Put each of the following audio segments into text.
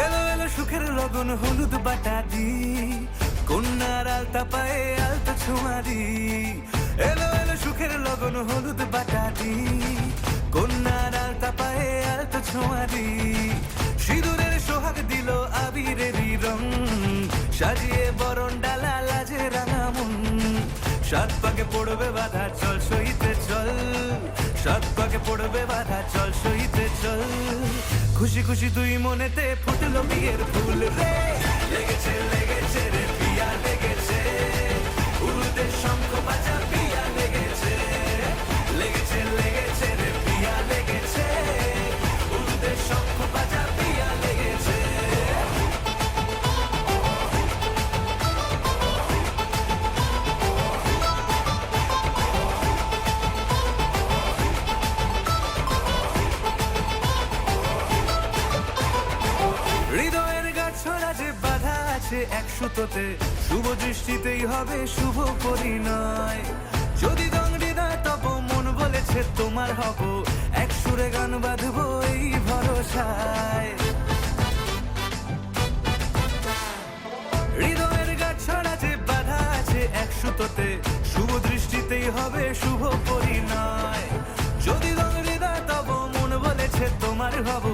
এলো এলো সুখের লগন হলুদ বাটা দি, কন্যার আলতা পায়ে আলতা ছোঁয়া দি। এলো এলো সুখের লগন হলুদ বাটা দি, কন্যার আলতা পায়ে আলতা ছোঁয়া দি। সিঁদুরের সোহাগ দিল আবিরেরই রং, সাজিয়ে বরণ ডালা লাজে রাঙা মন। সাত পাকে পড়বে বাধা চল সইতে চল, সাত পাকে পড়বে বাধা চল সইতে চল। খুশি খুশি তুই মনেতে ফুটলো বিয়ের ফুল রে, লেগেছে লেগেছে রে পিয়া লেগেছে, উরুদের শঙ্খ বাজা পিয়া লেগেছে, লেগেছে লেগেছে রে পিয়া লেগেছে, উরুদের শঙ্খ বাজা পিয়া লেগেছে। হৃদয়ের গাছড়া যে বাধা আছে এক সুতোতে, শুভ দৃষ্টিতেই হবে শুভ পরিণয়। যদি দংডিদা তব মন বলেছে তোমার হব, এক সুরে গান বাঁধবো এই ভরসায়। হৃদয়ের গাছড়া যে বাধা আছে এক সুতোতে, শুভ দৃষ্টিতেই হবে শুভ পরিণয়। যদি দংডিদা তব মন বলেছে তোমার হব,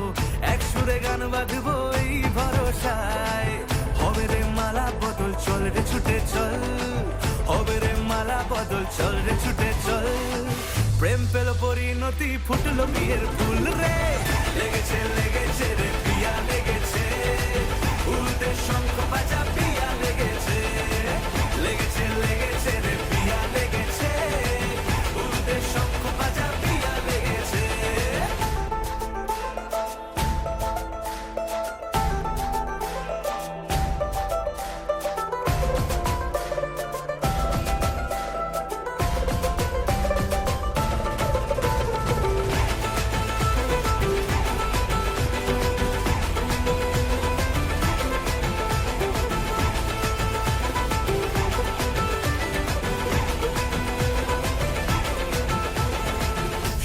এক সুরে গান বাঁধবো এই ভরসায়। হবে রে মালা বদল চল রে ছুটে চল, হবে রে মালা বদল চল রে ছুটে চল। প্রেম পেল পরিণতি ফুটলো বিয়ের ফুল রে, লেগেছে লেগেছে রে পিয়া লেগেছে, উরুদের শঙ্খ বাজা পিয়া লেগেছে, লেগেছে লেগেছে রে পিয়া লেগেছে, উরুদের শঙ্খ বাজা পিয়া লেগেছে।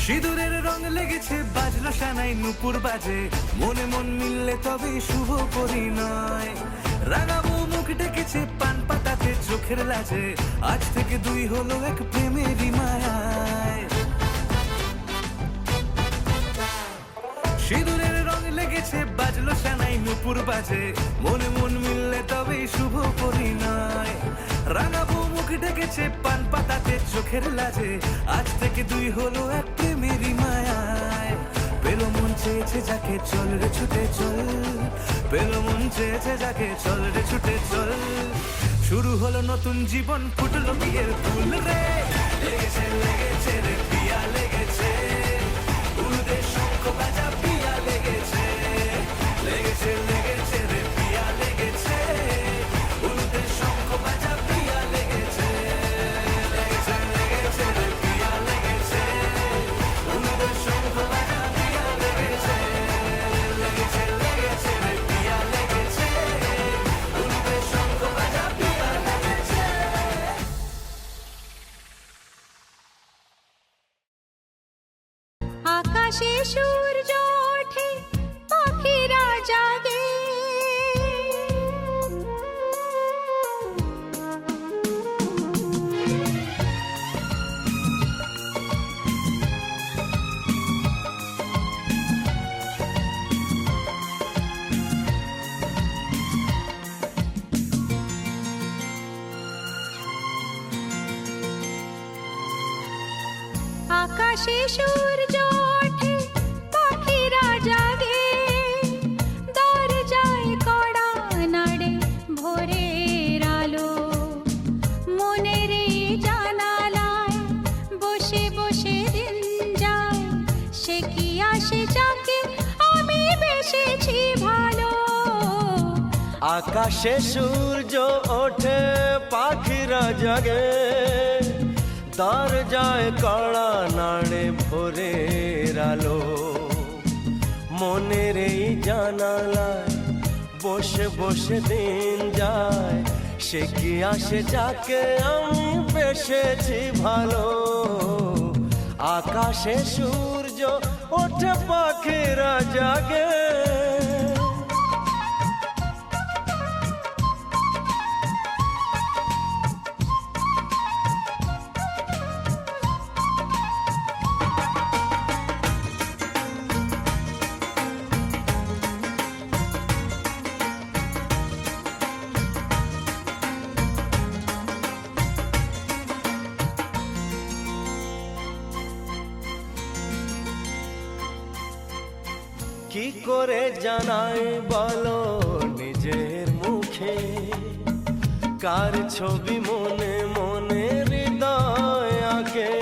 সিঁদুরের রং লেগেছে বাজলো সানাই নুপুর বাজে, মনে মন মিললে তবে শুভ পরিণয়। রাঙাবো মুখ ডেকেছে পান পাতাতে চোখের লাজে, আজ থেকে দুই হলো এক প্রেমেরই মায়ায়। সিঁদুরের রং লেগেছে বাজলো সানাই নুপুর বাজে, মনে মন মিললে তবে শুভ পরিণয়। রাঙাবো মুখ ডেকেছে পান পাতাতে চোখের লাজে, আজ থেকে দুই হলো এক প্রেমেরই মায়ায়। পেলো মন চেয়েছে যাকে চল রে ছুটে চল, পেলো মন চেয়েছে যাকে চল রে ছুটে চল। শুরু হলো নতুন জীবন ফুটলো বিয়ের ফুল রে, লেগেছে লেগেছে রে পিয়া লেগেছে, উরুদের শঙ্খ বাজা পিয়া লেগেছে, লেগেছে লেগেছে রে পিয়া লেগেছে, উরুদের শঙ্খ বাজা পিয়া লেগেছে, লেগেছে লেগেছে রে পিয়া লেগেছে, উরুদের শঙ্খ বাজা পিয়া লেগেছে, লেগেছে লেগেছে রে পিয়া লেগেছে, উরুদের শঙ্খ বাজা পিয়া লেগেছে। আকাশে সূর্য ওঠে পাখিরা জাগে, আকাশে সূর্য ওঠে পাখিরা জাগে, দরজায় কড়া নাড়ে ভোরের আলো, মনের এই জানালায় বসে বসে দিন যায়, সে কি আসে যাকে আমি বেসেছি ভালো। আকাশে সূর্য ওঠে পাখিরা জাগে, দরজায় কড়া নাড়ে ভোরের আলো, মনের এই জানালায় বসে বসে দিন যায়, সে কি আসে যাকে আমি বেসেছি ভালো। আকাশে সূর্য ওঠে পাখিরা জাগে। করে জানাই বলো নিজের মুখে, কার ছবি মনে মনে হৃদয় আঁকে।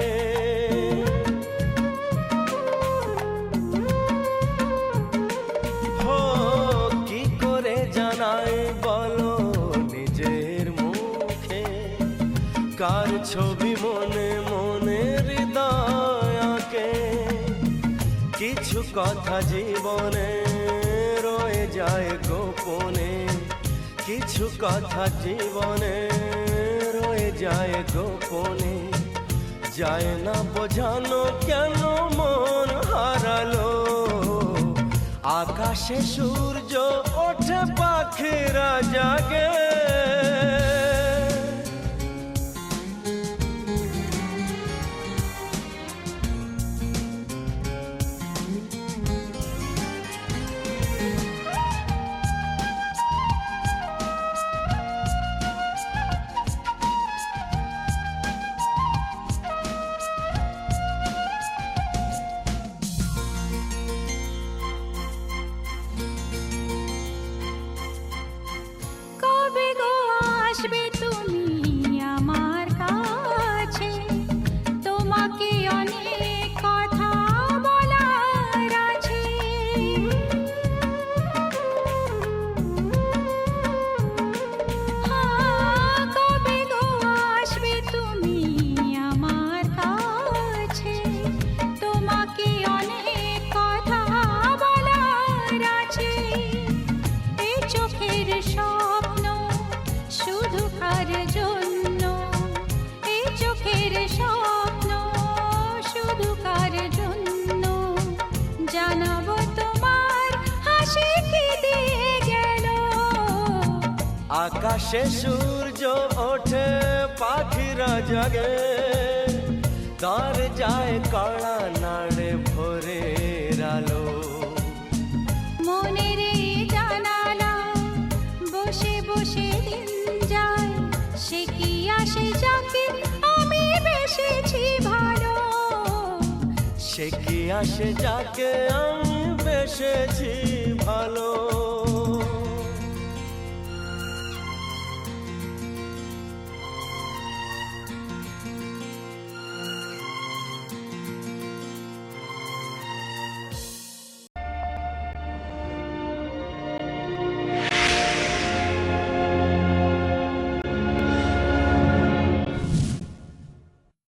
হো কি করে জানাই বলো নিজের মুখে, কার ছবি মনে মনে হৃদয় আঁকে। কিছু কথা জীবনে রয়ে যায় গোপনে, কিছু কথা জীবনে রয়ে যায় গোপনে। যায় না বোঝানো কেন মন হারালো, আকাশে সূর্য ওঠে পাখিরা জাগে। কবে গো আসবে তুমি আমার কাছে, তোমাকে অনেক কথা বলার আছে। কবে গো আসবে তুমি আমার কাছে, তোমাকে অনেক কথা বলার আছে। এই চোখের স্বপ্ন শুধু কার জন্য, এই চোখের স্বপ্ন শুধু কার জন্য। জানাবো তোমার হাসি কি দিয়ে গেল, আকাশে সূর্য ওঠে পাখিরা জাগে। তার যায় কড়া নাড়ে ভোরের আলো, মনের এই জানালা বসে বসে দিন যায়। সে কি আসে যাকে আমি বেসেছি ভালো, সে কি আসে যাকে আমি বেসেছি ভালো।